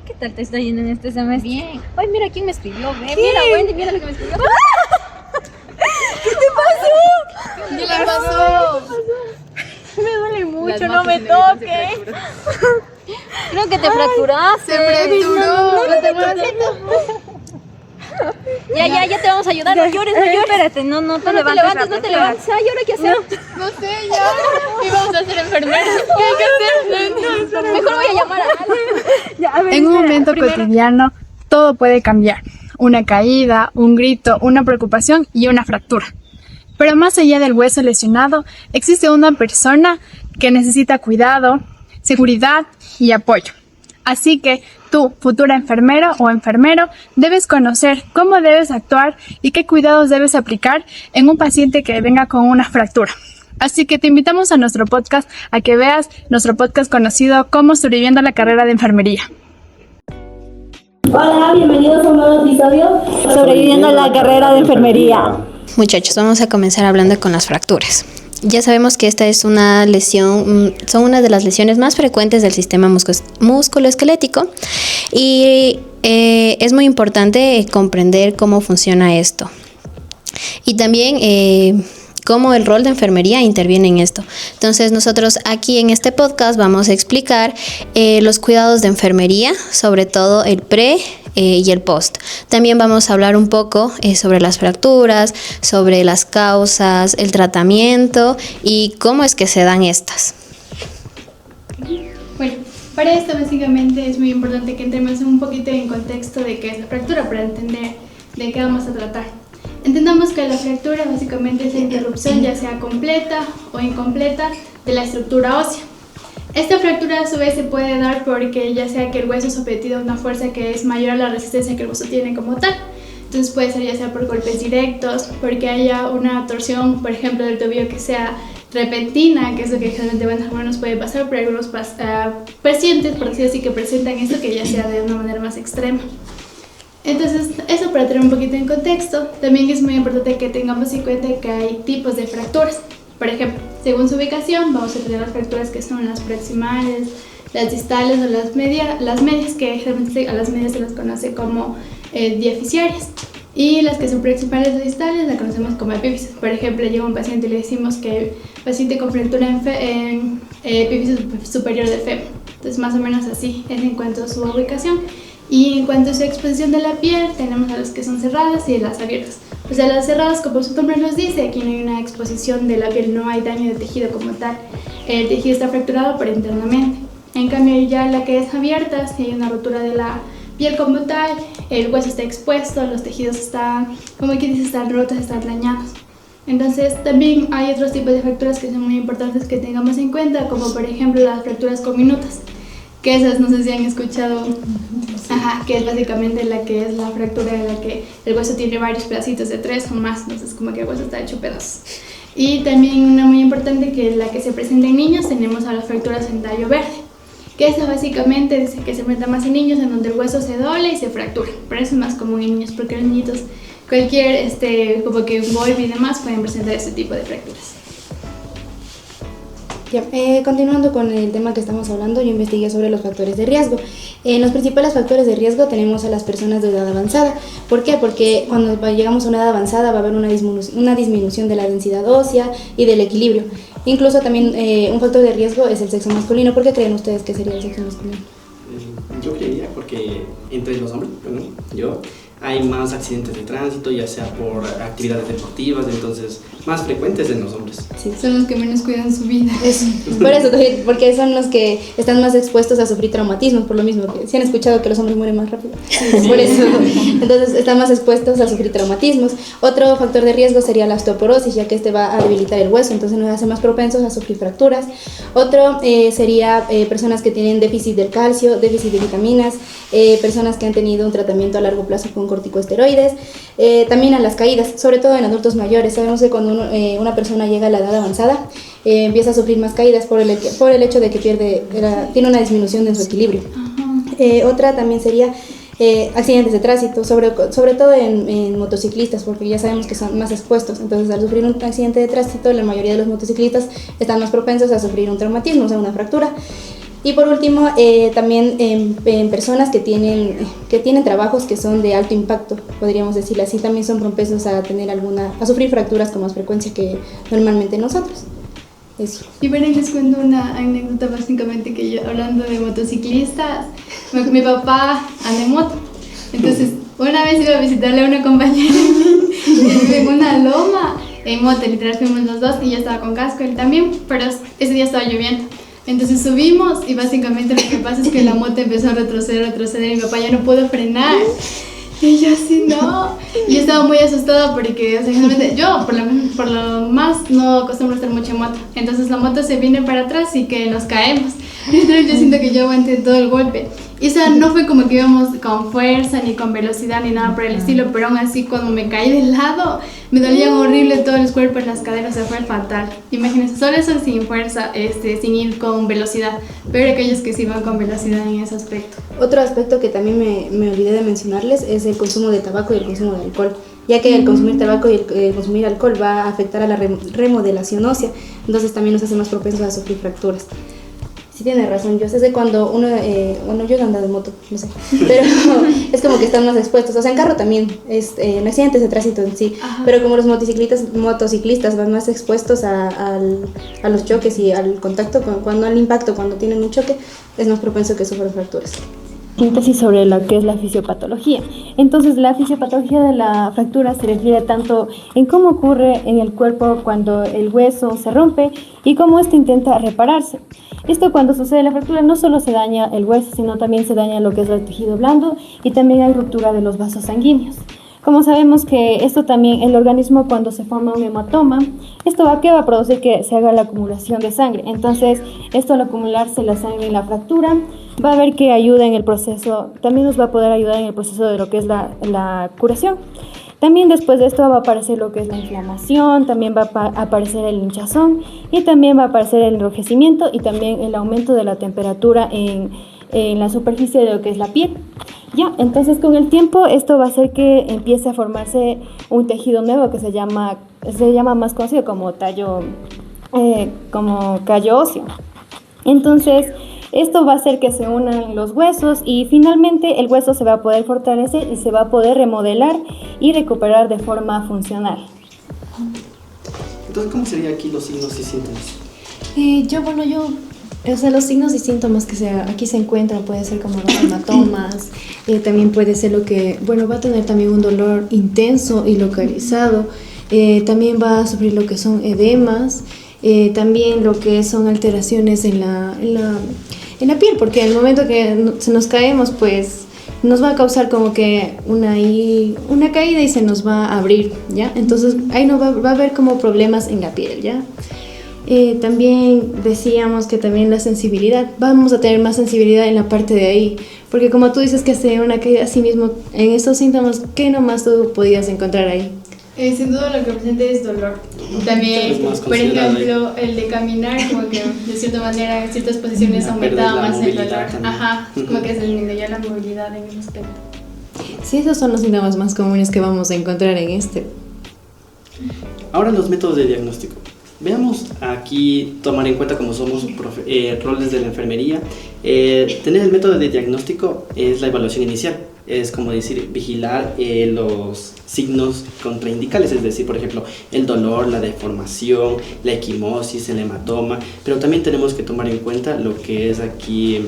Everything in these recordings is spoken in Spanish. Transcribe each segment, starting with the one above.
¿Qué tal te está yendo en este semestre? Bien. Ay, mira quién me escribió. Ve, mira, Wendy, mira lo que me escribió. ¿Qué le pasó? Me duele mucho, Las no me mates en toques. evidencia fractura. Creo que te fracturaste. Se fracturó. Ya te vamos a ayudar. No llores, no llores. Espérate, no te levantes. No te levantes. Ay, ¿ahora qué hacemos? No sé, ya. ¿Qué vamos a hacer, enfermeros? ¿Qué hay que hacer? Mejor voy a llamar a alguien. En un momento cotidiano, todo puede cambiar. Una caída, un grito, una preocupación y una fractura. Pero más allá del hueso lesionado, existe una persona que necesita cuidado, seguridad y apoyo. Así que tú, futura enfermera o enfermero, debes conocer cómo debes actuar y qué cuidados debes aplicar en un paciente que venga con una fractura. Así que te invitamos a nuestro podcast, a que veas nuestro podcast conocido como Sobreviviendo la carrera de enfermería. Hola, bienvenidos a un nuevo episodio Sobreviviendo la carrera de enfermería. Muchachos, vamos a comenzar hablando con las fracturas. Ya sabemos que esta es una lesión, son una de las lesiones más frecuentes del sistema musculoesquelético y es muy importante comprender cómo funciona esto. Y también cómo el rol de enfermería interviene en esto. Entonces nosotros aquí en este podcast vamos a explicar los cuidados de enfermería, sobre todo el pre y el post. También vamos a hablar un poco sobre las fracturas, sobre las causas, el tratamiento y cómo es que se dan estas. Bueno, para esto básicamente es muy importante que entremos un poquito en contexto de qué es la fractura para entender de qué vamos a tratar. Entendamos que la fractura básicamente es la interrupción, ya sea completa o incompleta, de la estructura ósea. Esta fractura a su vez se puede dar porque ya sea que el hueso es sometido a una fuerza que es mayor a la resistencia que el hueso tiene como tal. Entonces puede ser ya sea por golpes directos, porque haya una torsión, por ejemplo, del tobillo que sea repentina, que es lo que generalmente nos puede pasar, pero algunos pacientes, por así decir, que presentan esto que ya sea de una manera más extrema. Entonces, eso para tener un poquito en contexto. También es muy importante que tengamos en cuenta que hay tipos de fracturas. Por ejemplo, según su ubicación, vamos a tener las fracturas que son las proximales, las distales o las medias, que generalmente a las medias se las conoce como diaficiarias. Y las que son proximales o distales las conocemos como epífisis. Por ejemplo, llega un paciente y le decimos que paciente con fractura en epífisis superior del fémur. Entonces, más o menos así es en cuanto a su ubicación. Y en cuanto a su exposición de la piel, tenemos a las que son cerradas y las abiertas. O sea, las cerradas, como su nombre nos dice, aquí no hay una exposición de la piel, no hay daño de tejido como tal. El tejido está fracturado, pero internamente. En cambio, ya la que es abierta, si hay una rotura de la piel como tal, el hueso está expuesto, los tejidos están, como aquí dice, están rotos, están dañados. Entonces, también hay otros tipos de fracturas que son muy importantes que tengamos en cuenta, como por ejemplo las fracturas comminutas, que esas no sé si han escuchado. Ajá, que es básicamente la que es la fractura en la que el hueso tiene varios pedacitos de 3 o más, entonces como que el hueso está hecho pedazos. Y también una muy importante que es la que se presenta en niños, tenemos a las fracturas en tallo verde, que esa básicamente dice que se presenta más en niños en donde el hueso se dobla y se fractura, pero eso es más común en niños porque los niñitos cualquier como que un golpe y demás pueden presentar este tipo de fracturas. Ya, continuando con el tema que estamos hablando, yo investigué sobre los factores de riesgo. Los principales factores de riesgo tenemos a las personas de edad avanzada. ¿Por qué? Porque cuando llegamos a una edad avanzada va a haber una disminución de la densidad ósea y del equilibrio. Incluso también un factor de riesgo es el sexo masculino. ¿Por qué creen ustedes que sería el sexo masculino? Yo creería porque entre los hombres, bueno, hay más accidentes de tránsito, ya sea por actividades deportivas, entonces más frecuentes en los hombres. Sí, son los que menos cuidan su vida. Por eso, porque son los que están más expuestos a sufrir traumatismos, por lo mismo que si han escuchado que los hombres mueren más rápido. Sí. Por eso, entonces están más expuestos a sufrir traumatismos. Otro factor de riesgo sería la osteoporosis, ya que este va a debilitar el hueso, entonces nos hace más propensos a sufrir fracturas. Otro sería personas que tienen déficit del calcio, déficit de vitaminas, personas que han tenido un tratamiento a largo plazo con corticosteroides, también a las caídas, sobre todo en adultos mayores. Sabemos que cuando una persona llega a la edad avanzada, empieza a sufrir más caídas por el hecho de que tiene una disminución de su equilibrio. Otra también sería accidentes de tránsito, sobre todo en motociclistas, porque ya sabemos que son más expuestos. Entonces, al sufrir un accidente de tránsito, la mayoría de los motociclistas están más propensos a sufrir un traumatismo, o sea, una fractura. Y por último, también en personas que tienen trabajos que son de alto impacto, podríamos decirlo así, también son propensos a sufrir fracturas con más frecuencia que normalmente nosotros. Eso. Y bueno, les cuento una anécdota básicamente que yo, hablando de motociclistas, mi papá anda en moto. Entonces, una vez iba a visitarle a una compañera en una loma, en moto, literal fuimos los dos y yo estaba con casco, él también, pero ese día estaba lloviendo. Entonces subimos y básicamente lo que pasa es que la moto empezó a retroceder y mi papá ya no pudo frenar. Y yo así, no. Y yo estaba muy asustada porque, o sea, generalmente yo, por lo más, no acostumbro a estar mucho en moto. Entonces la moto se viene para atrás y que nos caemos. Entonces yo siento que yo aguanté todo el golpe. Y o sea, no fue como que íbamos con fuerza, ni con velocidad, ni nada por el estilo, pero aún así cuando me caí de lado, me dolían horrible todos los cuerpos, las caderas, o sea, fue fatal. Imagínense, solo eso sin fuerza, sin ir con velocidad, pero aquellos que sí van con velocidad en ese aspecto. Otro aspecto que también me olvidé de mencionarles es el consumo de tabaco y el consumo de alcohol, ya que el consumir tabaco y el consumir alcohol va a afectar a la remodelación ósea, entonces también nos hace más propensos a sufrir fracturas. Sí tiene razón, yo sé que cuando uno, yo no ando de moto, no sé, pero es como que están más expuestos, o sea, en carro también, en accidentes de tránsito en sí, ajá, pero como los motociclistas van más expuestos a los choques y al contacto, al impacto, cuando tienen un choque, es más propenso que sufran fracturas. Síntesis sobre lo que es la fisiopatología. Entonces, la fisiopatología de la fractura se refiere tanto en cómo ocurre en el cuerpo cuando el hueso se rompe y cómo éste intenta repararse. Esto, cuando sucede la fractura, no solo se daña el hueso, sino también se daña lo que es el tejido blando y también hay ruptura de los vasos sanguíneos. Como sabemos que esto también, el organismo cuando se forma un hematoma, esto va a producir que se haga la acumulación de sangre. Entonces, esto al acumularse la sangre en la fractura, va a haber que ayuda en el proceso, también nos va a poder ayudar en el proceso de lo que es la curación. También después de esto va a aparecer lo que es la inflamación, también va a aparecer el hinchazón y también va a aparecer el enrojecimiento y también el aumento de la temperatura en la superficie de lo que es la piel. Ya, entonces con el tiempo esto va a hacer que empiece a formarse un tejido nuevo que se llama más conocido como callo óseo. Entonces, esto va a hacer que se unan los huesos y finalmente el hueso se va a poder fortalecer y se va a poder remodelar y recuperar de forma funcional. Entonces, ¿cómo serían aquí los signos y síntomas? Los signos y síntomas que aquí se encuentran puede ser como los hematomas, también puede ser va a tener también un dolor intenso y localizado, también va a sufrir lo que son edemas, también lo que son alteraciones en la piel, porque el momento que se nos caemos, pues nos va a causar como que una caída y se nos va a abrir, ¿ya? Entonces ahí no va a haber como problemas en la piel, ¿ya? También decíamos que también la sensibilidad, vamos a tener más sensibilidad en la parte de ahí, porque como tú dices que hace una caída así mismo, en estos síntomas, ¿qué nomás tú podías encontrar ahí? Sin duda lo que presenta es dolor. También, por ejemplo, el de caminar, como que de cierta manera en ciertas posiciones aumentaba más el dolor. Ajá, como que se disminuyó la movilidad en el aspecto. Sí, esos son los síntomas más comunes que vamos a encontrar en este. Ahora los métodos de diagnóstico. Veamos aquí, tomar en cuenta como somos roles de la enfermería, tener el método de diagnóstico es la evaluación inicial, es como decir, vigilar los signos contraindicales, es decir, por ejemplo, el dolor, la deformación, la equimosis, el hematoma, pero también tenemos que tomar en cuenta lo que es aquí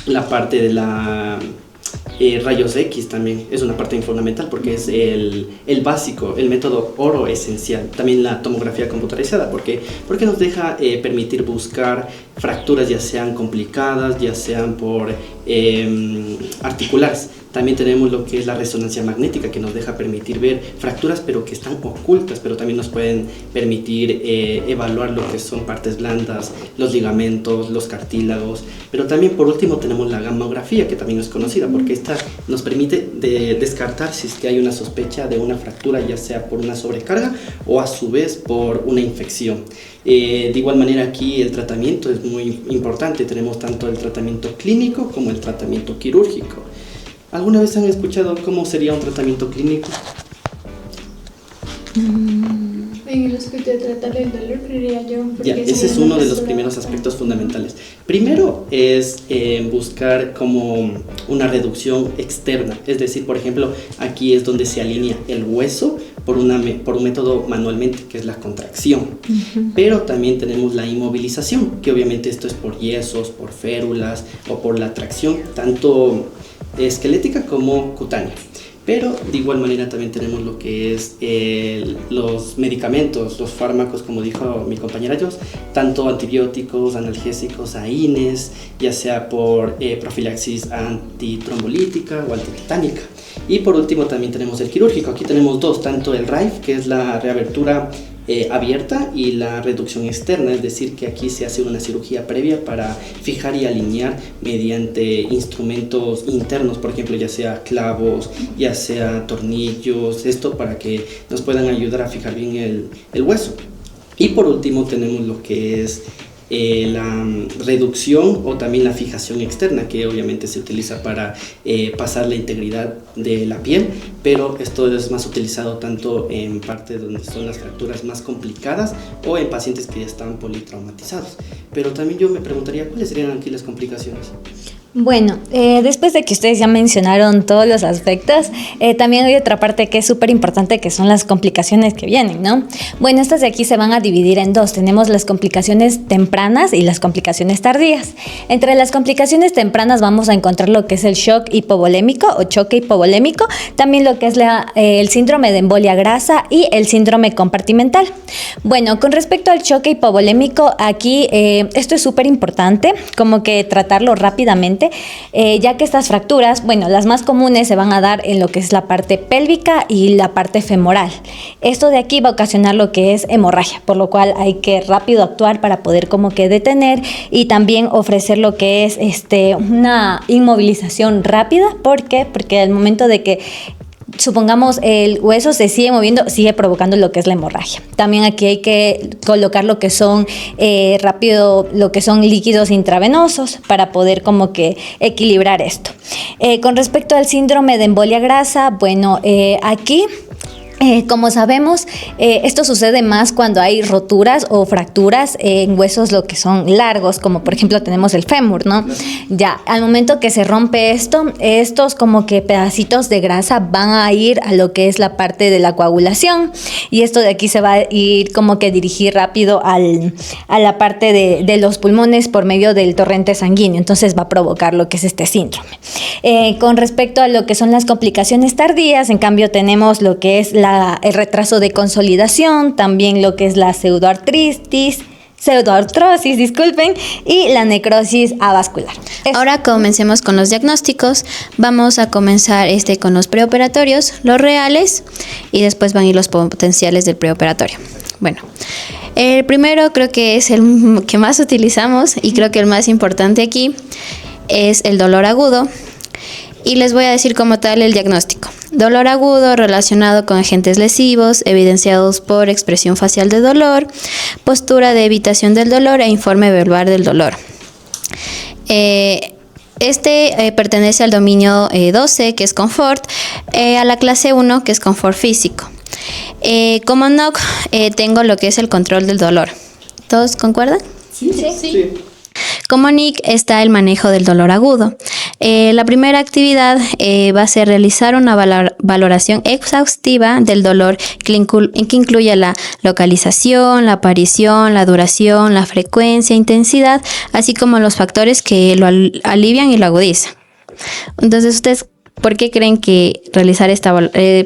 la parte de la rayos X también es una parte fundamental porque es el básico, el método oro esencial. También la tomografía computarizada, porque nos deja permitir buscar fracturas ya sean complicadas, ya sean por articulares. También tenemos lo que es la resonancia magnética, que nos deja permitir ver fracturas pero que están ocultas, pero también nos pueden permitir evaluar lo que son partes blandas, los ligamentos, los cartílagos. Pero también por último tenemos la gamografía, que también es conocida porque esta nos permite descartar si es que hay una sospecha de una fractura, ya sea por una sobrecarga o a su vez por una infección. De igual manera aquí el tratamiento es muy importante, tenemos tanto el tratamiento clínico como el tratamiento quirúrgico. ¿Alguna vez han escuchado cómo sería un tratamiento clínico? En el aspecto de tratar el dolor, creería yo. Ya, ese es uno de los primeros aspectos fundamentales. Primero es buscar como una reducción externa, es decir, por ejemplo, aquí es donde se alinea el hueso por un método manualmente, que es la contracción. Pero también tenemos la inmovilización, que obviamente esto es por yesos, por férulas o por la tracción, tanto esquelética como cutánea. Pero de igual manera también tenemos lo que es los medicamentos, los fármacos, como dijo mi compañera Jos, tanto antibióticos, analgésicos, AINES, ya sea por profilaxis antitrombolítica o antititánica. Y por último también tenemos el quirúrgico. Aquí tenemos dos, tanto el RAIF, que es la reabertura abierta, y la reducción externa, es decir, que aquí se hace una cirugía previa para fijar y alinear mediante instrumentos internos, por ejemplo, ya sea clavos, ya sea tornillos, esto para que nos puedan ayudar a fijar bien el hueso. Y por último tenemos lo que es la reducción o también la fijación externa, que obviamente se utiliza para pasar la integridad de la piel, pero esto es más utilizado tanto en parte donde son las fracturas más complicadas o en pacientes que ya están politraumatizados. Pero también yo me preguntaría, ¿cuáles serían aquí las complicaciones? Bueno, después de que ustedes ya mencionaron todos los aspectos, también hay otra parte que es súper importante, que son las complicaciones que vienen, ¿no? Bueno, estas de aquí se van a dividir en dos. Tenemos las complicaciones tempranas y las complicaciones tardías. Entre las complicaciones tempranas vamos a encontrar lo que es el shock hipovolémico o choque hipovolémico, también lo que es el síndrome de embolia grasa y el síndrome compartimental. Bueno, con respecto al choque hipovolémico, aquí esto es súper importante, como que tratarlo rápidamente, ya que estas fracturas, bueno, las más comunes se van a dar en lo que es la parte pélvica y la parte femoral. Esto de aquí va a ocasionar lo que es hemorragia, por lo cual hay que rápido actuar para poder como que detener y también ofrecer lo que es una inmovilización rápida. ¿Por qué? Porque al momento de que supongamos el hueso se sigue moviendo, sigue provocando lo que es la hemorragia. También aquí hay que colocar lo que son lo que son líquidos intravenosos para poder como que equilibrar esto. Con respecto al síndrome de embolia grasa, bueno, aquí como sabemos, esto sucede más cuando hay roturas o fracturas en huesos lo que son largos, como por ejemplo tenemos el fémur, ¿no? Ya, al momento que se rompe estos como que pedacitos de grasa van a ir a lo que es la parte de la coagulación, y esto de aquí se va a ir como que dirigir rápido a la parte de los pulmones por medio del torrente sanguíneo, entonces va a provocar lo que es este síndrome. Con respecto a lo que son las complicaciones tardías, en cambio tenemos lo que es el retraso de consolidación, también lo que es la pseudoartrosis, disculpen, y la necrosis avascular. Ahora comencemos con los diagnósticos. Vamos a comenzar con los preoperatorios, los reales, y después van a ir los potenciales del preoperatorio. Bueno, el primero creo que es el que más utilizamos y creo que el más importante aquí es el dolor agudo. Y les voy a decir como tal el diagnóstico. Dolor agudo relacionado con agentes lesivos, evidenciados por expresión facial de dolor, postura de evitación del dolor e informe verbal del dolor. Pertenece al dominio 12, que es confort, a la clase 1, que es confort físico. Como NOC, tengo lo que es el control del dolor. ¿Todos concuerdan? Sí. Como NIC está el manejo del dolor agudo. La primera actividad va a ser realizar una valoración exhaustiva del dolor que incluye la localización, la aparición, la duración, la frecuencia, intensidad, así como los factores que lo alivian y lo agudizan. Entonces, ¿ustedes por qué creen que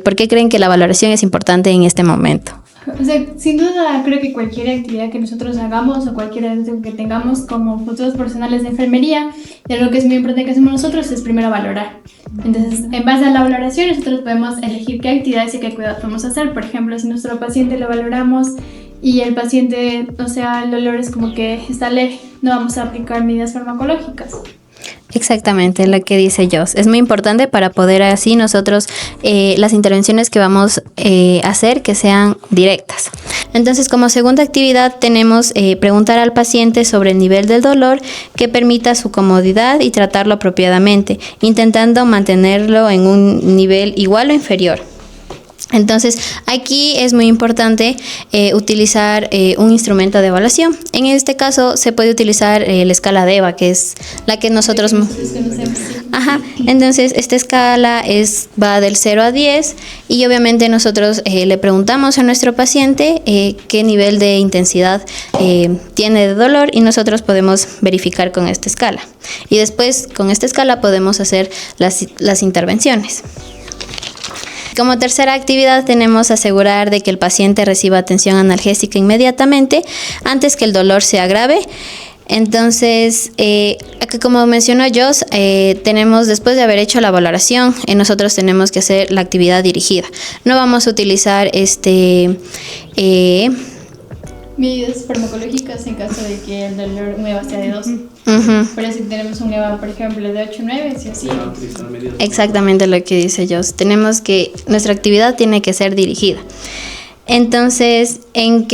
por qué creen que la valoración es importante en este momento? O sea, sin duda creo que cualquier actividad que nosotros hagamos o cualquier evento que tengamos como futuros profesionales de enfermería, de lo que es muy importante que hacemos nosotros es primero valorar. Entonces, en base a la valoración nosotros podemos elegir qué actividades y qué cuidados podemos hacer. Por ejemplo, si nuestro paciente lo valoramos y el paciente, o sea, el dolor es como que está leve, no vamos a aplicar medidas farmacológicas. Exactamente, lo que dice Jos. Es muy importante para poder así nosotros las intervenciones que vamos a hacer que sean directas. Entonces, como segunda actividad tenemos preguntar al paciente sobre el nivel del dolor que permita su comodidad y tratarlo apropiadamente, intentando mantenerlo en un nivel igual o inferior. Entonces, aquí es muy importante utilizar un instrumento de evaluación. En este caso, se puede utilizar la escala de EVA, que es la que nosotros... Ajá. Entonces, esta escala va del 0 a 10 y obviamente nosotros le preguntamos a nuestro paciente qué nivel de intensidad tiene de dolor y nosotros podemos verificar con esta escala. Y después, con esta escala, podemos hacer las intervenciones. Como tercera actividad tenemos asegurar de que el paciente reciba atención analgésica inmediatamente antes que el dolor se agrave. Entonces, como mencionó Jos, tenemos, después de haber hecho la valoración, nosotros tenemos que hacer la actividad dirigida. No vamos a utilizar medidas farmacológicas en caso de que el dolor un EVA sea de 2. Pero si tenemos un EVA, por ejemplo, de 8 o 9, sí o sí. Exactamente lo que dice Jos. Nuestra actividad tiene que ser dirigida. Entonces, en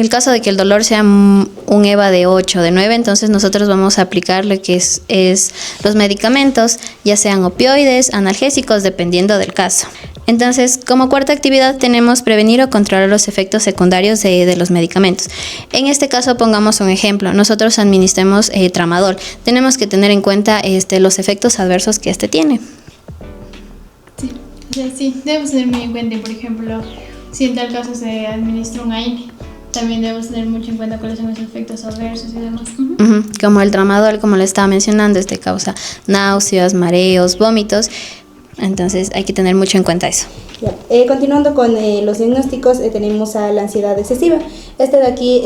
el caso de que el dolor sea un EVA de 8 o de 9, entonces nosotros vamos a aplicar lo que es los medicamentos, ya sean opioides, analgésicos, dependiendo del caso. Entonces, como cuarta actividad tenemos prevenir o controlar los efectos secundarios de los medicamentos. En este caso, pongamos un ejemplo. Nosotros administramos tramadol. Tenemos que tener en cuenta los efectos adversos que tiene. Sí, debemos tener muy en cuenta, por ejemplo, si en tal caso se administra un AINE, también debemos tener mucho en cuenta cuáles son los efectos adversos y demás. Como el tramadol, como le estaba mencionando, causa náuseas, mareos, vómitos. Entonces hay que tener mucho en cuenta eso. Continuando con los diagnósticos, tenemos a la ansiedad excesiva. De aquí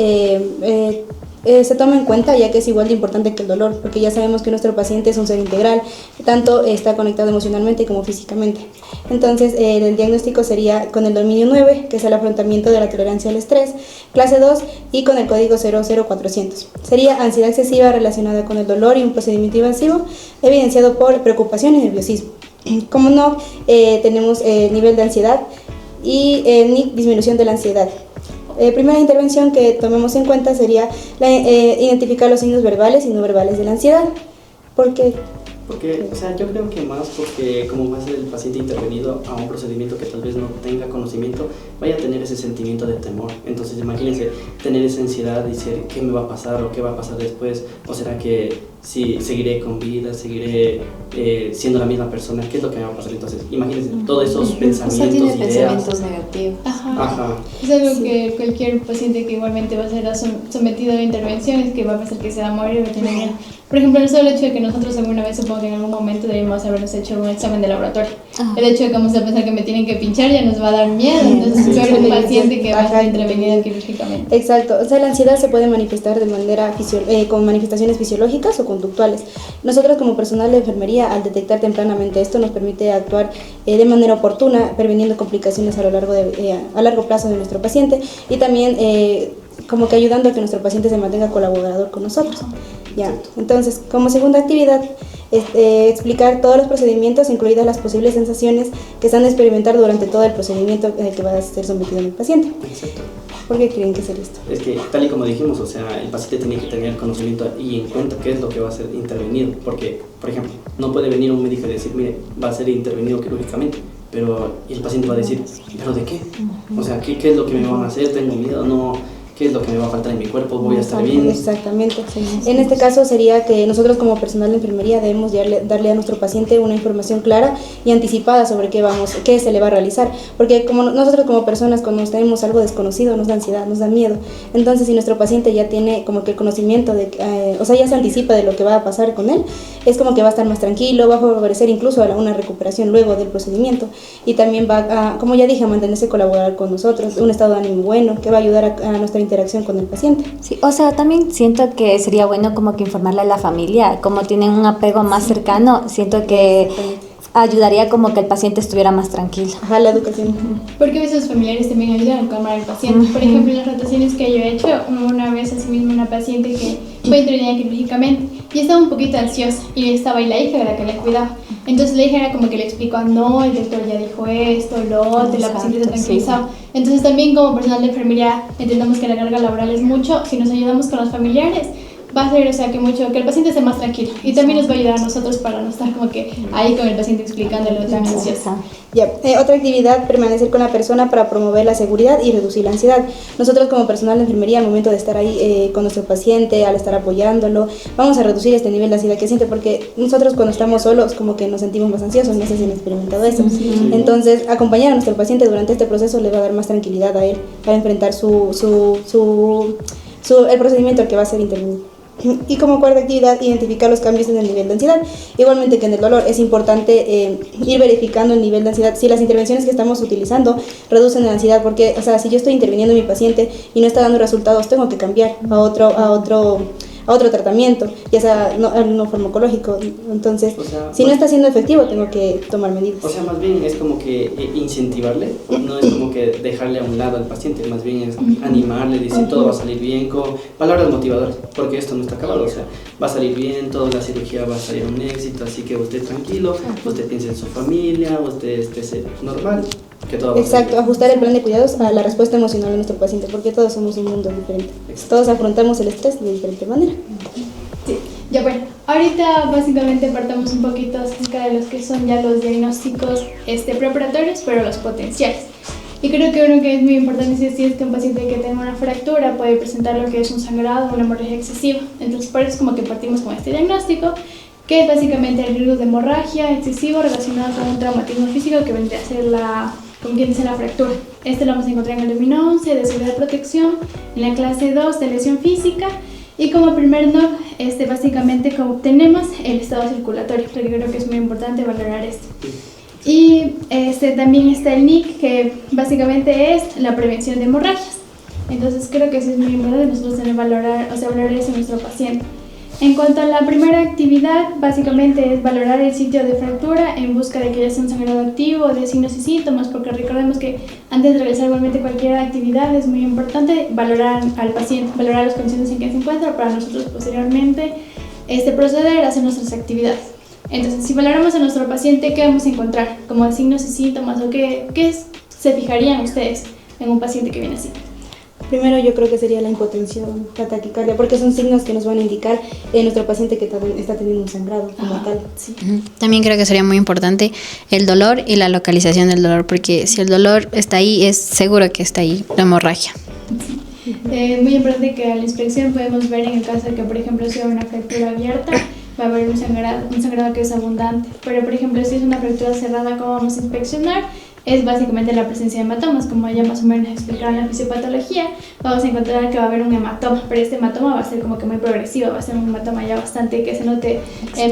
se toma en cuenta ya que es igual de importante que el dolor, porque ya sabemos que nuestro paciente es un ser integral, tanto está conectado emocionalmente como físicamente. Entonces el diagnóstico sería con el dominio 9, que es el afrontamiento de la tolerancia al estrés, clase 2, y con el código 00400. Sería ansiedad excesiva relacionada con el dolor y un procedimiento invasivo evidenciado por preocupación y nerviosismo. Como no, tenemos nivel de ansiedad y ni disminución de la ansiedad. Primera intervención que tomemos en cuenta sería identificar los signos verbales y no verbales de la ansiedad. ¿Por qué? Porque, yo creo que más porque como va a ser el paciente intervenido a un procedimiento que tal vez no tenga conocimiento, vaya a tener ese sentimiento de temor. Entonces imagínense tener esa ansiedad y decir qué me va a pasar o qué va a pasar después, o será que si seguiré con vida, seguiré siendo la misma persona, qué es lo que me va a pasar. Entonces imagínense todos esos pensamientos, tiene ideas. Pensamientos negativos. Ajá. Es algo que cualquier paciente que igualmente va a ser sometido a intervenciones, que va a pensar que se va a morir, va a tener miedo. Por ejemplo, no solo el hecho de que nosotros alguna vez, supongo que en algún momento debemos habernos hecho un examen de laboratorio. El hecho de que vamos a pensar que me tienen que pinchar ya nos va a dar miedo. Entonces, es un paciente que va a ser intervenido quirúrgicamente. Exacto. La ansiedad se puede manifestar de manera con manifestaciones fisiológicas o conductuales. Nosotros como personal de enfermería, al detectar tempranamente esto, nos permite actuar de manera oportuna, previniendo complicaciones a largo plazo de nuestro paciente y también como que ayudando a que nuestro paciente se mantenga colaborador con nosotros. Entonces, como segunda actividad, explicar todos los procedimientos, incluidas las posibles sensaciones que se han de experimentar durante todo el procedimiento en el que va a ser sometido el paciente. Exacto. ¿Por qué creen que es esto? Es que, tal y como dijimos, el paciente tiene que tener conocimiento y en cuenta qué es lo que va a ser intervenido. Porque, por ejemplo, no puede venir un médico y decir, mire, va a ser intervenido quirúrgicamente, pero y el paciente va a decir, ¿pero de qué? ¿Qué es lo que me van a hacer? ¿Tengo miedo? No. ¿Qué es lo que me va a faltar en mi cuerpo? ¿Voy a estar bien? Exactamente. En este caso sería que nosotros como personal de enfermería debemos darle a nuestro paciente una información clara y anticipada sobre qué se le va a realizar. Porque como nosotros como personas cuando tenemos algo desconocido nos da ansiedad, nos da miedo. Entonces si nuestro paciente ya tiene como que el conocimiento ya se anticipa de lo que va a pasar con él, es como que va a estar más tranquilo, va a favorecer incluso una recuperación luego del procedimiento y también va a, como ya dije, a mantenerse colaborar con nosotros, un estado de ánimo bueno que va a ayudar a nuestra interacción con el paciente. Sí, también siento que sería bueno como que informarle a la familia, como tienen un apego más cercano, siento que ayudaría como que el paciente estuviera más tranquilo. La educación. Porque a veces los familiares también ayudan a calmar al paciente. Por ejemplo, en las rotaciones que yo he hecho, una vez así mismo una paciente que fue intervenida quirúrgicamente y estaba un poquito ansiosa y estaba ahí la hija de la que le cuidaba. Entonces la hija era como que le explicó, no, el doctor ya dijo esto, lo otro, y la paciente se tranquilizaba. Entonces también como personal de enfermería entendemos que la carga laboral es mucho, si nos ayudamos con los familiares, va a hacer, o sea, que el paciente esté más tranquilo y también nos va a ayudar a nosotros para no estar como que ahí con el paciente explicándolo tan ansioso. Ya. Otra actividad, permanecer con la persona para promover la seguridad y reducir la ansiedad. Nosotros como personal de enfermería, al momento de estar ahí con nuestro paciente, al estar apoyándolo, vamos a reducir este nivel de ansiedad que siente, porque nosotros cuando estamos solos como que nos sentimos más ansiosos, no sé si han experimentado eso. Entonces, acompañar a nuestro paciente durante este proceso le va a dar más tranquilidad a él para enfrentar el procedimiento al que va a ser intervenido. Y como cuarta actividad, identificar los cambios en el nivel de ansiedad. Igualmente que en el dolor es importante ir verificando el nivel de ansiedad. Si las intervenciones que estamos utilizando reducen la ansiedad, porque, o sea, si yo estoy interviniendo en mi paciente y no está dando resultados, tengo que cambiar a otro tratamiento, ya sea no farmacológico. Entonces, o sea, si no está siendo efectivo, tengo que tomar medidas. O sea, más bien es como que incentivarle, no es como que dejarle a un lado al paciente, más bien es animarle, decir todo va a salir bien, con palabras motivadoras, porque esto no está acabado, o sea, va a salir bien, toda la cirugía va a salir un éxito, así que usted tranquilo, usted piense en su familia, usted esté normal. Exacto, ajustar el plan de cuidados a la respuesta emocional de nuestro paciente, porque todos somos un mundo diferente. Todos afrontamos el estrés de diferente manera. Sí, ya bueno, ahorita básicamente partamos un poquito acerca de los que son ya los diagnósticos preparatorios, pero los potenciales. Y creo que uno que es muy importante es que un paciente que tenga una fractura puede presentar lo que es un sangrado o una hemorragia excesiva. Entonces, por eso es como que partimos con este diagnóstico, que es básicamente el riesgo de hemorragia excesivo relacionado con un traumatismo físico que vendría a ser la fractura. Lo vamos a encontrar en el domino 11 de seguridad y protección, en la clase 2 de lesión física, y como primer NOC, básicamente como tenemos el estado circulatorio, porque creo que es muy importante valorar esto. Y también está el NIC, que básicamente es la prevención de hemorragias. Entonces creo que eso es muy importante nosotros valorar eso en nuestro paciente. En cuanto a la primera actividad, básicamente es valorar el sitio de fractura en busca de que haya un sangrado activo, de signos y síntomas, porque recordemos que antes de realizar igualmente cualquier actividad es muy importante valorar al paciente, valorar las condiciones en que se encuentra para nosotros posteriormente proceder a hacer nuestras actividades. Entonces, si valoramos a nuestro paciente, ¿qué vamos a encontrar? Como signos y síntomas, o qué se fijarían ustedes en un paciente que viene así. Primero yo creo que sería la impotención, la taquicardia, porque son signos que nos van a indicar nuestro paciente que está teniendo un sangrado como tal. Sí. También creo que sería muy importante el dolor y la localización del dolor, porque si el dolor está ahí, es seguro que está ahí la hemorragia. Sí. Muy importante que a la inspección podemos ver en el caso de que, por ejemplo, sea una fractura abierta, va a haber un sangrado que es abundante. Pero, por ejemplo, si es una fractura cerrada, ¿cómo vamos a inspeccionar? Es básicamente la presencia de hematomas, como ya más o menos explicaron en la fisiopatología. Vamos a encontrar que va a haber un hematoma, pero este hematoma va a ser como que muy progresivo, va a ser un hematoma ya bastante que se note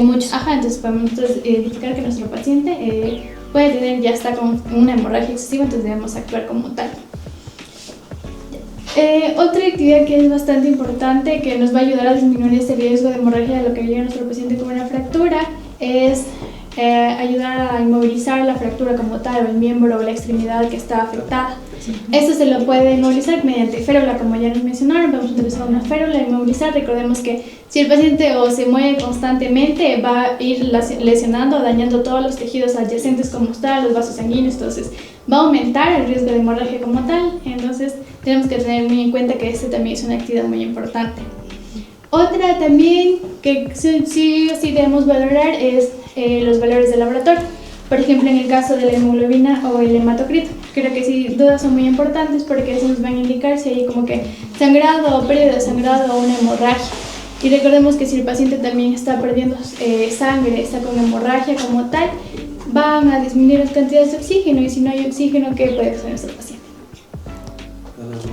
mucho. Entonces podemos identificar que nuestro paciente puede tener, ya está con una hemorragia excesiva, entonces debemos actuar como tal. Otra actividad que es bastante importante, que nos va a ayudar a disminuir este riesgo de hemorragia de lo que llega a nuestro paciente con una fractura, es ayudar a inmovilizar la fractura como tal, o el miembro o la extremidad que está afectada. Esto se lo puede inmovilizar mediante férula, como ya nos mencionaron. Vamos a utilizar una férula e inmovilizar. Recordemos que si el paciente se mueve constantemente, va a ir lesionando, dañando todos los tejidos adyacentes como tal, los vasos sanguíneos, entonces va a aumentar el riesgo de hemorragia como tal. Entonces tenemos que tener muy en cuenta que también es una actividad muy importante. Otra también que sí debemos valorar es los valores de laboratorio. Por ejemplo, en el caso de la hemoglobina o el hematocrito, creo que sin duda son muy importantes porque eso nos van a indicar si hay como que sangrado o pérdida de sangrado o una hemorragia. Y recordemos que si el paciente también está perdiendo sangre, está con hemorragia como tal, van a disminuir las cantidades de oxígeno, y si no hay oxígeno, ¿qué puede hacer nuestro paciente?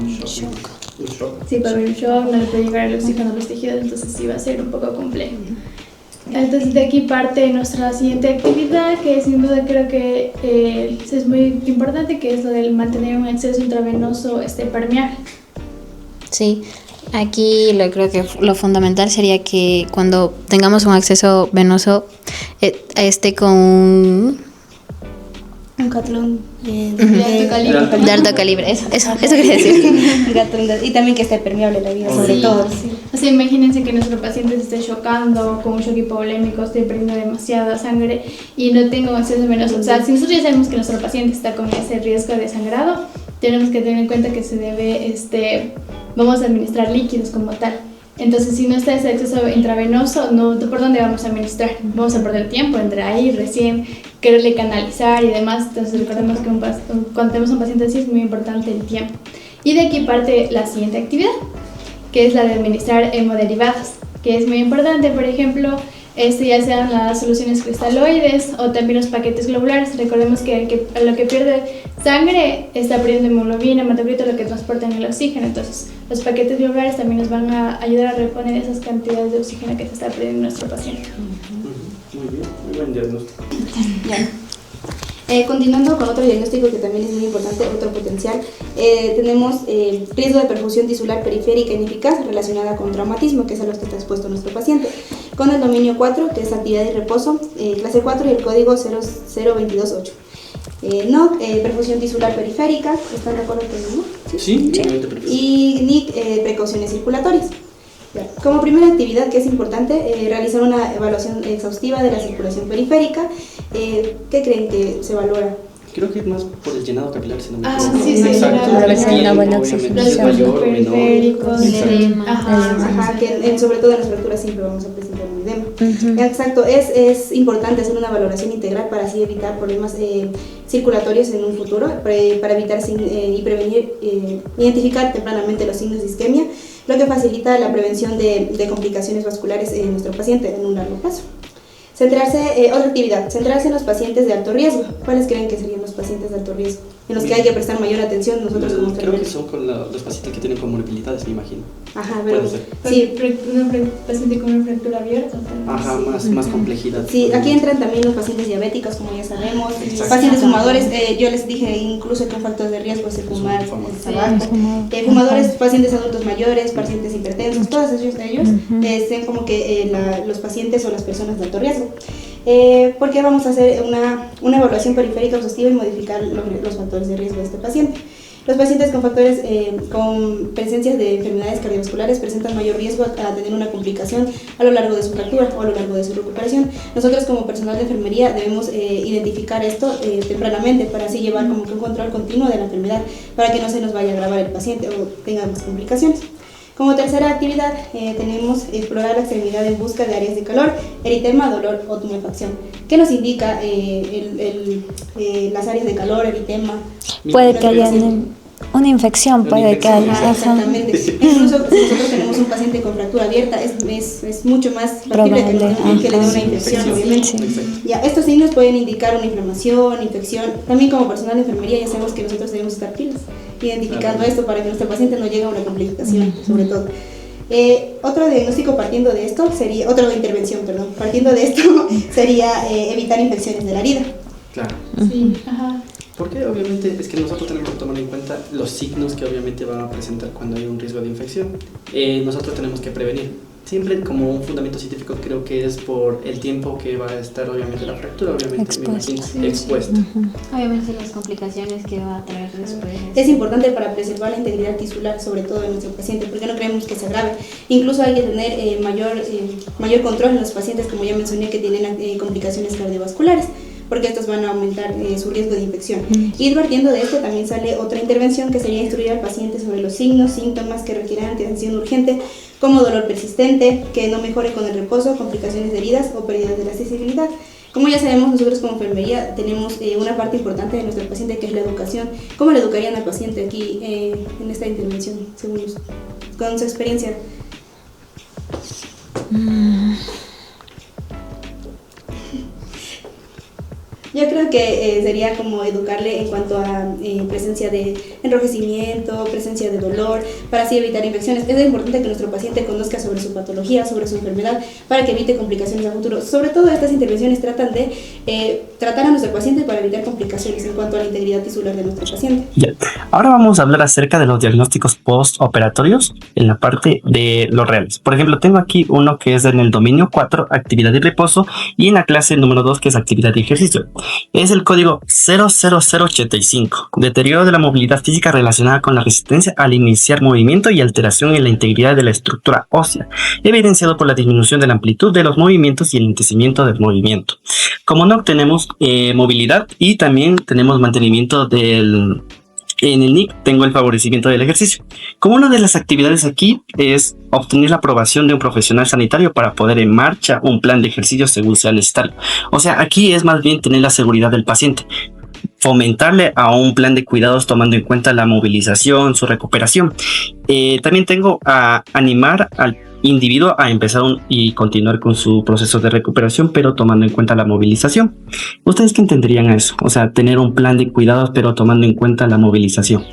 Un shock. Sí, puede haber un shock, no le puede llegar el oxígeno a los tejidos, entonces sí va a ser un poco complejo. Entonces de aquí parte nuestra siguiente actividad, que sin duda creo que es muy importante, que es lo del mantener un acceso intravenoso permeable. Sí, aquí creo que lo fundamental sería que cuando tengamos un acceso venoso esté con un catlón de alto calibre, eso quería decir. Y también que esté permeable la vida, sobre todo. Sí. O sea, imagínense que nuestro paciente se esté chocando con un shock hipovolémico, esté perdiendo demasiada sangre y no tenga un acceso venoso. O sea, si nosotros ya sabemos que nuestro paciente está con ese riesgo de sangrado, tenemos que tener en cuenta que se debe, vamos a administrar líquidos como tal. Entonces, si no está ese acceso intravenoso, ¿por dónde vamos a administrar? Vamos a perder tiempo entre ahí, recién quererle canalizar y demás. Entonces, recordemos que cuando tenemos un paciente así es muy importante el tiempo. Y de aquí parte la siguiente actividad, que es la de administrar hemoderivados, que es muy importante. Por ejemplo, ya sean las soluciones cristaloides o también los paquetes globulares. Recordemos que lo que pierde sangre está perdiendo hemoglobina, hematocrito, lo que transportan el oxígeno. Entonces, los paquetes globulares también nos van a ayudar a reponer esas cantidades de oxígeno que se está perdiendo nuestro paciente. Muy bien, muy buen diagnóstico. Ya. Continuando con otro diagnóstico que también es muy importante, otro potencial, tenemos riesgo de perfusión tisular periférica ineficaz relacionada con traumatismo, que es a los que está expuesto nuestro paciente, con el dominio 4, que es actividad y reposo, clase 4 y el código 00228. Perfusión tisular periférica, ¿están de acuerdo con eso? Sí. Y NIC, precauciones circulatorias. Como primera actividad que es importante, realizar una evaluación exhaustiva de la circulación periférica. ¿Qué creen que se valora? Creo que es más por el llenado capilar, si no me equivoco. Sí, exacto. Para ver si hay una buena oxigenación. Mayor, periféricos, que sobre todo en las fracturas siempre vamos a presentar un edema. Exacto, es importante hacer una valoración integral para así evitar problemas circulatorios en un futuro, para evitar y prevenir, identificar tempranamente los signos de isquemia, lo que facilita la prevención de complicaciones vasculares en nuestro paciente en un largo plazo. Otra actividad, centrarse en los pacientes de alto riesgo. ¿Cuáles creen que serían los pacientes de alto riesgo? En los que hay que prestar mayor atención nosotros como enfermeros. Creo que son con los pacientes que tienen comorbilidades, me imagino. Ajá, pero sí, un paciente con una fractura abierta. Ajá, más complejidad. Sí, aquí entran también los pacientes diabéticos, como ya sabemos, pacientes fumadores. Yo les dije incluso que un factor de riesgo es el fumar, el tabaco. Fumadores, pacientes adultos mayores, pacientes hipertensos, todos ellos son como que los pacientes o las personas de alto riesgo. Porque vamos a hacer una evaluación periférica exhaustiva y modificar los factores de riesgo de este paciente. Los pacientes con presencias de enfermedades cardiovasculares presentan mayor riesgo a tener una complicación a lo largo de su fractura o a lo largo de su recuperación. Nosotros como personal de enfermería debemos identificar esto tempranamente para así llevar como que un control continuo de la enfermedad para que no se nos vaya a agravar el paciente o tenga más complicaciones. Como tercera actividad tenemos explorar la extremidad en busca de áreas de calor, eritema, dolor o tumefacción. ¿Qué nos indica las áreas de calor, eritema? Puede que haya una infección, puede que haya. Exactamente. Incluso si nosotros tenemos un paciente con fractura abierta, es mucho más factible que le dé una infección, obviamente. Sí. Ya, estos signos pueden indicar una inflamación, infección. También como personal de enfermería ya sabemos que nosotros debemos estar pilas identificando esto para que nuestro paciente no llegue a una complicación, sobre todo. Otro diagnóstico partiendo de esto sería, partiendo de esto sería evitar infecciones de la herida. Claro. Sí, ajá. Porque obviamente es que nosotros tenemos que tomar en cuenta los signos que obviamente van a presentar cuando hay un riesgo de infección. Nosotros tenemos que prevenir. Siempre como un fundamento científico creo que es por el tiempo que va a estar obviamente la fractura, obviamente expuesta. Obviamente las complicaciones que va a traer después. Es importante para preservar la integridad tisular, sobre todo en nuestro paciente, porque no queremos que se agrave. Incluso hay que tener mayor control en los pacientes, como ya mencioné, que tienen complicaciones cardiovasculares, porque estos van a aumentar su riesgo de infección. Y partiendo de esto también sale otra intervención que sería instruir al paciente sobre los signos, síntomas que requieran atención urgente, como dolor persistente, que no mejore con el reposo, complicaciones de heridas o pérdidas de la sensibilidad. Como ya sabemos, nosotros como enfermería tenemos una parte importante de nuestro paciente que es la educación. ¿Cómo le educarían al paciente aquí en esta intervención, según usted, con su experiencia? Yo creo que sería como educarle en cuanto a presencia de enrojecimiento, presencia de dolor, para así evitar infecciones. Es importante que nuestro paciente conozca sobre su patología, sobre su enfermedad, para que evite complicaciones a futuro. Sobre todo estas intervenciones tratan de tratar a nuestro paciente para evitar complicaciones en cuanto a la integridad tisular de nuestro paciente. Yeah. Ahora vamos a hablar acerca de los diagnósticos postoperatorios en la parte de los reales. Por ejemplo, tengo aquí uno que es en el dominio 4, actividad y reposo, y en la clase número 2, que es actividad y ejercicio. Es el código 00085, deterioro de la movilidad física relacionada con la resistencia al iniciar movimiento y alteración en la integridad de la estructura ósea, evidenciado por la disminución de la amplitud de los movimientos y el lentecimiento del movimiento. Como no tenemos movilidad y también tenemos mantenimiento del En el NIC tengo el favorecimiento del ejercicio. Como una de las actividades aquí es obtener la aprobación de un profesional sanitario para poner en marcha un plan de ejercicio según sea necesario. O sea, aquí es más bien tener la seguridad del paciente, fomentarle a un plan de cuidados tomando en cuenta la movilización, su recuperación. También tengo a animar al individuo a empezar y continuar con su proceso de recuperación, pero tomando en cuenta la movilización. ¿Ustedes qué entenderían a eso? O sea, tener un plan de cuidados, pero tomando en cuenta la movilización.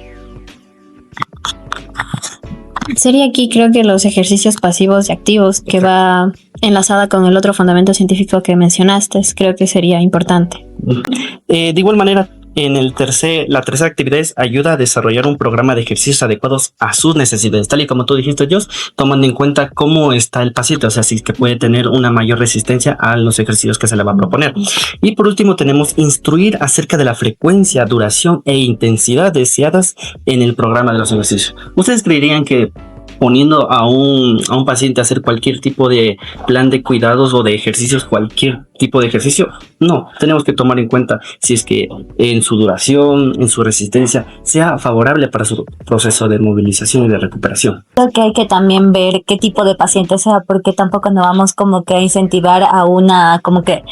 Sería aquí, creo que los ejercicios pasivos y activos, que va enlazada con el otro fundamento científico que mencionaste, creo que sería importante. De igual manera, la tercera actividad es ayuda a desarrollar un programa de ejercicios adecuados a sus necesidades, tal y como tú dijiste, Jos, tomando en cuenta cómo está el paciente, o sea, si es que puede tener una mayor resistencia a los ejercicios que se le va a proponer. Y por último tenemos instruir acerca de la frecuencia, duración e intensidad deseadas en el programa de los ejercicios. ¿Ustedes creerían que poniendo a un paciente a hacer cualquier tipo de plan de cuidados o de ejercicios, cualquier tipo de ejercicio? No, tenemos que tomar en cuenta si es que en su duración, en su resistencia, sea favorable para su proceso de movilización y de recuperación. Creo que hay que también ver qué tipo de paciente sea, porque tampoco nos vamos como que a incentivar a una como que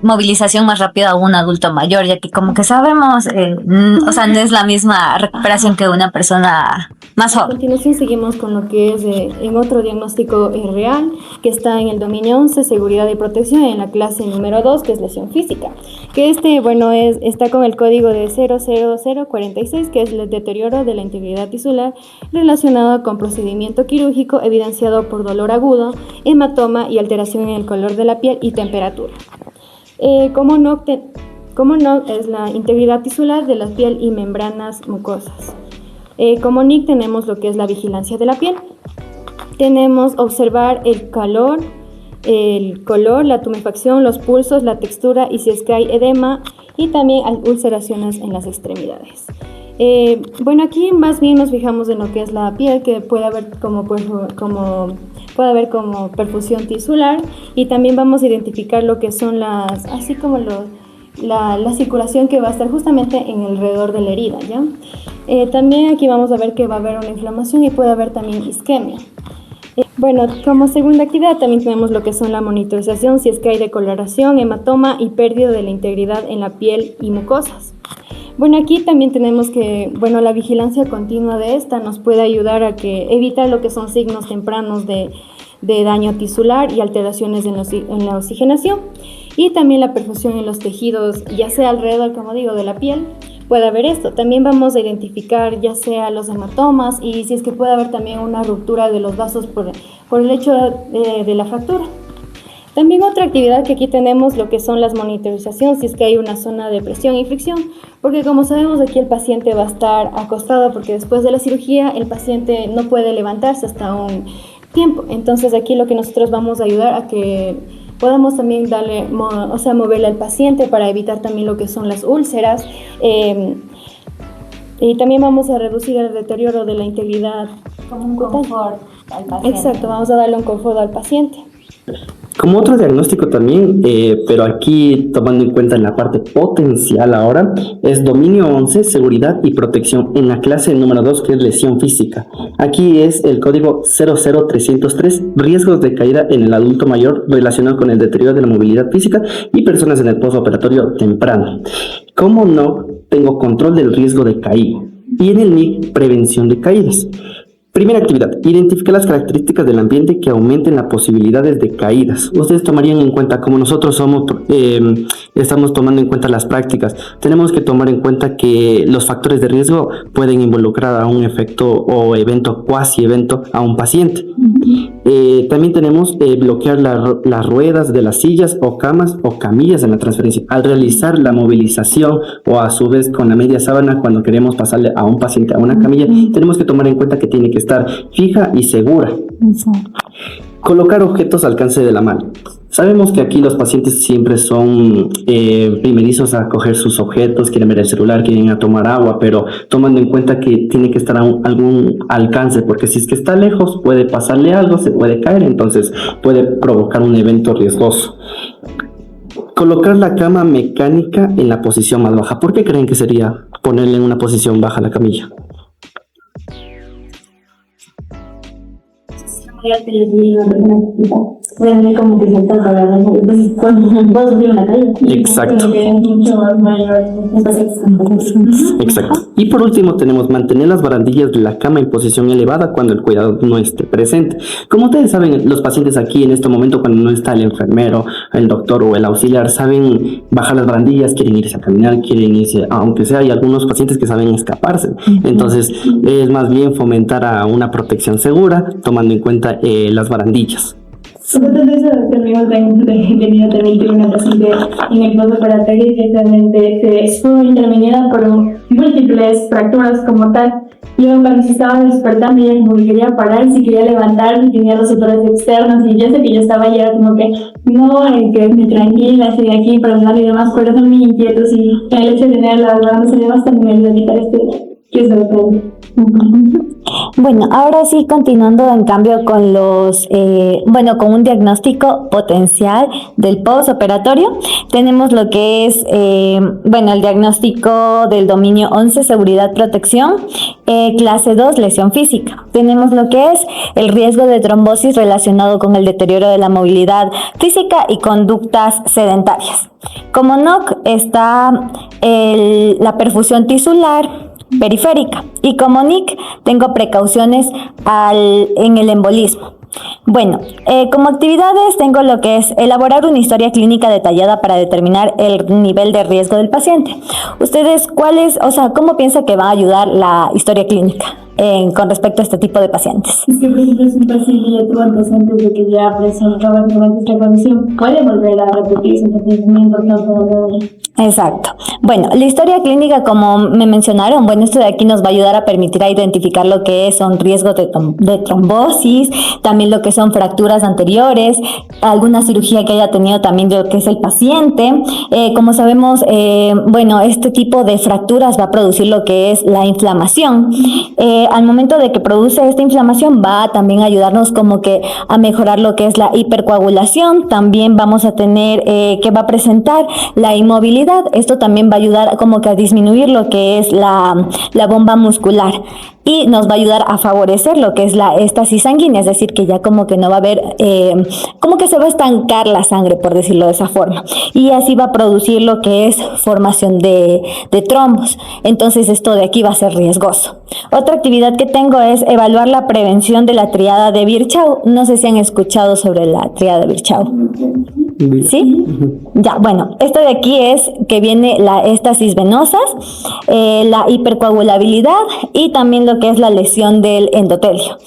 movilización más rápida a un adulto mayor, ya que como que sabemos, o sea, no es la misma recuperación que una persona más A joven. continuación seguimos con lo que es en otro diagnóstico real, que está en el dominio 11, seguridad y protección, en la clase número 2, que es lesión física, que está con el código de 00046, que es el deterioro de la integridad tisular relacionado con procedimiento quirúrgico evidenciado por dolor agudo, hematoma y alteración en el color de la piel y temperatura. Como no es la integridad tisular de la piel y membranas mucosas. Como NIC tenemos lo que es la vigilancia de la piel. Tenemos observar el color, la tumefacción, los pulsos, la textura y si es que hay edema y también hay ulceraciones en las extremidades. Aquí más bien nos fijamos en lo que es la piel, que puede haber como perfusión tisular, y también vamos a identificar lo que son la circulación que va a estar justamente en alrededor de la herida, ¿ya? También aquí vamos a ver que va a haber una inflamación y puede haber también isquemia. Como segunda actividad también tenemos lo que son la monitorización, si es que hay decoloración, hematoma y pérdida de la integridad en la piel y mucosas. Aquí también tenemos que, la vigilancia continua de esta nos puede ayudar a evitar lo que son signos tempranos de daño tisular y alteraciones en la oxigenación, y también la perfusión en los tejidos, ya sea alrededor, como digo, de la piel. Puede haber esto. También vamos a identificar ya sea los hematomas y si es que puede haber también una ruptura de los vasos por el hecho de la fractura. También otra actividad que aquí tenemos lo que son las monitorizaciones, si es que hay una zona de presión y fricción, porque como sabemos aquí el paciente va a estar acostado porque después de la cirugía el paciente no puede levantarse hasta un tiempo. Entonces aquí lo que nosotros vamos a ayudar a que podamos también moverle al paciente para evitar también lo que son las úlceras, y también vamos a reducir el deterioro de la integridad. Como un confort al paciente. Exacto, vamos a darle un confort al paciente. Como otro diagnóstico también, pero aquí tomando en cuenta en la parte potencial ahora, es dominio 11, seguridad y protección, en la clase número 2, que es lesión física. Aquí es el código 00303, riesgos de caída en el adulto mayor relacionado con el deterioro de la movilidad física y personas en el postoperatorio temprano. ¿Cómo no? Tengo control del riesgo de caída. Y en el NIC, prevención de caídas. Primera actividad, identificar las características del ambiente que aumenten las posibilidades de caídas. Ustedes tomarían en cuenta, como nosotros estamos tomando en cuenta las prácticas, tenemos que tomar en cuenta que los factores de riesgo pueden involucrar a un efecto o evento, cuasi evento, a un paciente. También tenemos bloquear las ruedas de las sillas o camas o camillas en la transferencia. Al realizar la movilización o a su vez con la media sábana, cuando queremos pasarle a un paciente a una camilla, tenemos que tomar en cuenta que tiene que estar fija y segura. Colocar objetos al alcance de la mano. Sabemos que aquí los pacientes siempre son primerizos a coger sus objetos, quieren ver el celular, quieren ir a tomar agua, pero tomando en cuenta que tiene que estar a algún alcance, porque si es que está lejos puede pasarle algo, se puede caer, entonces puede provocar un evento riesgoso. colocar la cama mecánica en la posición más baja. ¿Por qué creen que sería ponerle en una posición baja la camilla? Exacto. Exacto. Y por último tenemos mantener las barandillas de la cama en posición elevada cuando el cuidador no esté presente. Como ustedes saben, los pacientes aquí en este momento, cuando no está el enfermero, el doctor o el auxiliar, saben bajar las barandillas, quieren irse a caminar, quieren irse, aunque sea, hay algunos pacientes que saben escaparse. Entonces es más bien fomentar a una protección segura, tomando en cuenta las barandillas. Nosotros eso tenemos tenido también una paciente en el postoperatorio que realmente estuvo intervenida por múltiples fracturas como tal. Y luego cuando se estaba despertando ella como que quería parar, si quería levantar, y tenía los dolores externos y yo sé que yo estaba ya como que no, que me tranquila, estoy aquí para hablar y demás, pero son muy inquietos y el hecho de tener las manos se le bastante me ayuda a evitar que se depende. Bueno, ahora sí, continuando en cambio con con un diagnóstico potencial del postoperatorio, tenemos lo que es, el diagnóstico del dominio 11, seguridad, protección, clase 2, lesión física. Tenemos lo que es el riesgo de trombosis relacionado con el deterioro de la movilidad física y conductas sedentarias. Como NOC está la perfusión tisular periférica, y como NIC tengo precauciones en el embolismo. Bueno, como actividades tengo lo que es elaborar una historia clínica detallada para determinar el nivel de riesgo del paciente. ¿Ustedes cómo piensan que va a ayudar la historia clínica con respecto a este tipo de pacientes? Es que, por ejemplo, es un paciente ya tuvo antecedentes de que ya presentaba esta condición, puede volver a repetirse, entonces es muy importante. Exacto. Bueno, la historia clínica, como me mencionaron, esto de aquí nos va a ayudar a permitir a identificar lo que son riesgos de trombosis, también lo que son fracturas anteriores, alguna cirugía que haya tenido también de lo que es el paciente. Como sabemos, este tipo de fracturas va a producir lo que es la inflamación. Al momento de que produce esta inflamación va a también ayudarnos como que a mejorar lo que es la hipercoagulación. También vamos a tener que va a presentar la inmovilidad. Esto también va a ayudar como que a disminuir lo que es la bomba muscular y nos va a ayudar a favorecer lo que es la éstasis sanguínea, es decir, que ya como que no va a haber, como que se va a estancar la sangre, por decirlo de esa forma, y así va a producir lo que es formación de trombos. Entonces esto de aquí va a ser riesgoso. Otra actividad que tengo es evaluar la prevención de la triada de Virchow. No sé si han escuchado sobre la triada de Virchow. ¿Sí? Ya, esto de aquí es que viene la éstasis venosas, la hipercoagulabilidad y también lo que es la lesión del endotelio.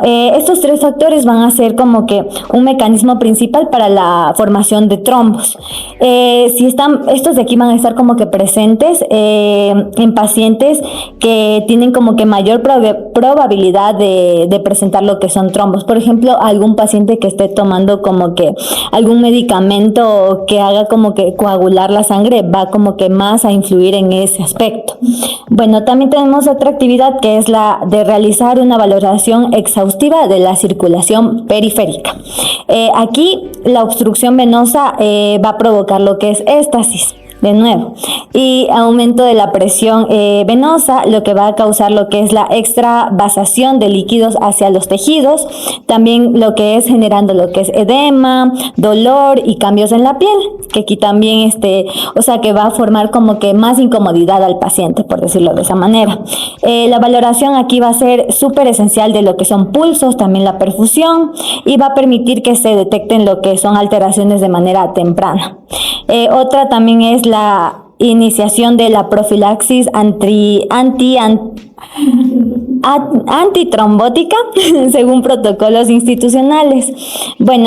Estos tres factores van a ser como que un mecanismo principal para la formación de trombos. Estos de aquí van a estar como que presentes en pacientes que tienen como que mayor probabilidad de presentar lo que son trombos. Por ejemplo, algún paciente que esté tomando como que algún medicamento que haga como que coagular la sangre va como que más a influir en ese aspecto. También tenemos otra actividad que es la de realizar una valoración exhaustiva de la circulación periférica. Aquí la obstrucción venosa va a provocar lo que es éstasis. De nuevo, y aumento de la presión venosa, lo que va a causar lo que es la extravasación de líquidos hacia los tejidos, también lo que es generando lo que es edema, dolor y cambios en la piel, que aquí también que va a formar como que más incomodidad al paciente, por decirlo de esa manera. La valoración aquí va a ser súper esencial de lo que son pulsos, también la perfusión, y va a permitir que se detecten lo que son alteraciones de manera temprana. Otra también es la iniciación de la profilaxis antitrombótica según protocolos institucionales.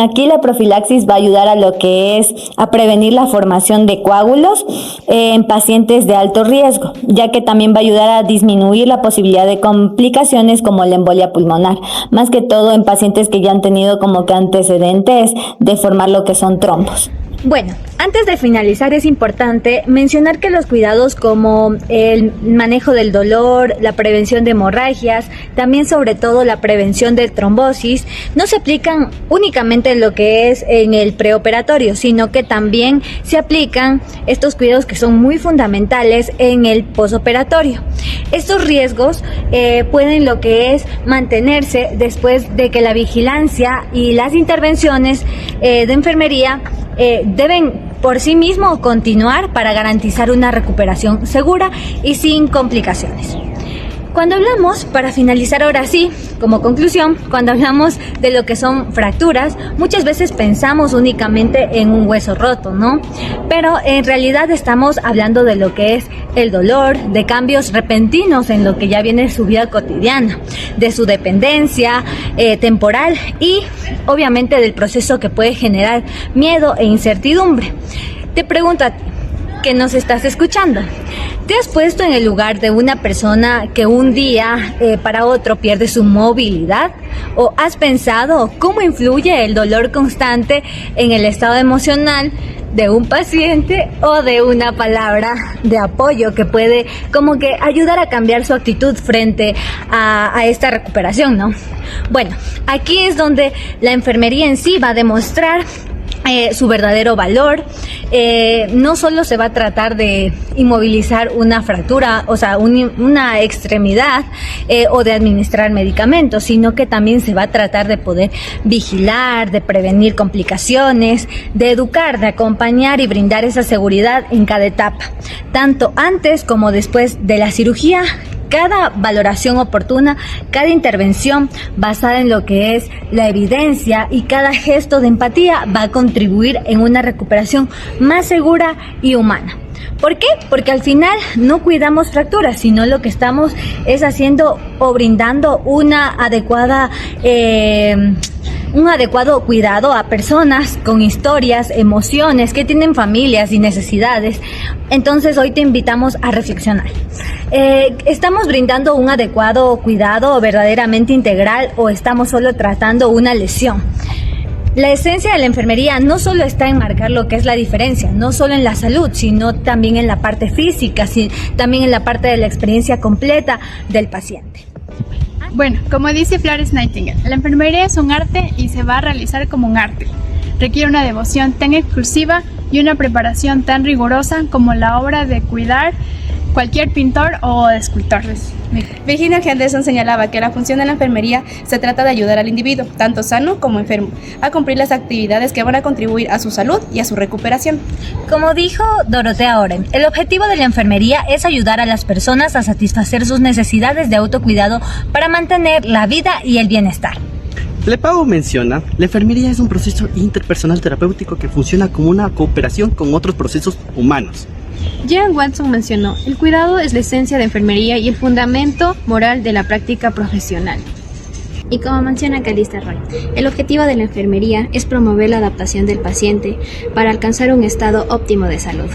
Aquí la profilaxis va a ayudar a lo que es a prevenir la formación de coágulos en pacientes de alto riesgo, ya que también va a ayudar a disminuir la posibilidad de complicaciones como la embolia pulmonar, más que todo en pacientes que ya han tenido como que antecedentes de formar lo que son trombos. Bueno, antes de finalizar es importante mencionar que los cuidados como el manejo del dolor, la prevención de hemorragias, también sobre todo la prevención de trombosis, no se aplican únicamente en lo que es en el preoperatorio, sino que también se aplican estos cuidados que son muy fundamentales en el posoperatorio. Estos riesgos pueden lo que es mantenerse después de que la vigilancia y las intervenciones de enfermería deben por sí mismo continuar para garantizar una recuperación segura y sin complicaciones. Cuando hablamos, para finalizar ahora sí, como conclusión, cuando hablamos de lo que son fracturas, muchas veces pensamos únicamente en un hueso roto, ¿no? Pero en realidad estamos hablando de lo que es el dolor, de cambios repentinos en lo que ya viene su vida cotidiana, de su dependencia temporal y obviamente del proceso que puede generar miedo e incertidumbre. Te pregunto a ti, que nos estás escuchando, ¿te has puesto en el lugar de una persona que un día para otro pierde su movilidad? ¿O has pensado cómo influye el dolor constante en el estado emocional de un paciente o de una palabra de apoyo que puede como que ayudar a cambiar su actitud frente a esta recuperación, ¿no? Bueno, aquí es donde la enfermería en sí va a demostrar su verdadero valor. No solo se va a tratar de inmovilizar una fractura, o sea, una extremidad o de administrar medicamentos, sino que también se va a tratar de poder vigilar, de prevenir complicaciones, de educar, de acompañar y brindar esa seguridad en cada etapa, tanto antes como después de la cirugía. Cada valoración oportuna, cada intervención basada en lo que es la evidencia y cada gesto de empatía va a contribuir en una recuperación más segura y humana. ¿Por qué? Porque al final no cuidamos fracturas, sino lo que estamos es haciendo o brindando un adecuado cuidado a personas con historias, emociones, que tienen familias y necesidades. Entonces hoy te invitamos a reflexionar. ¿Estamos brindando un adecuado cuidado verdaderamente integral o estamos solo tratando una lesión? La esencia de la enfermería no solo está en marcar lo que es la diferencia, no solo en la salud, sino también en la parte física, también en la parte de la experiencia completa del paciente. Bueno, como dice Florence Nightingale, la enfermería es un arte y se va a realizar como un arte. Requiere una devoción tan exclusiva y una preparación tan rigurosa como la obra de cuidar cualquier pintor o escultor. Virginia Henderson señalaba que la función de la enfermería se trata de ayudar al individuo, tanto sano como enfermo, a cumplir las actividades que van a contribuir a su salud y a su recuperación. Como dijo Dorothea Oren, el objetivo de la enfermería es ayudar a las personas a satisfacer sus necesidades de autocuidado para mantener la vida y el bienestar. Lepau menciona, la enfermería es un proceso interpersonal terapéutico que funciona como una cooperación con otros procesos humanos. Jan Watson mencionó, el cuidado es la esencia de enfermería y el fundamento moral de la práctica profesional. Y como menciona Calista Roy, el objetivo de la enfermería es promover la adaptación del paciente para alcanzar un estado óptimo de salud.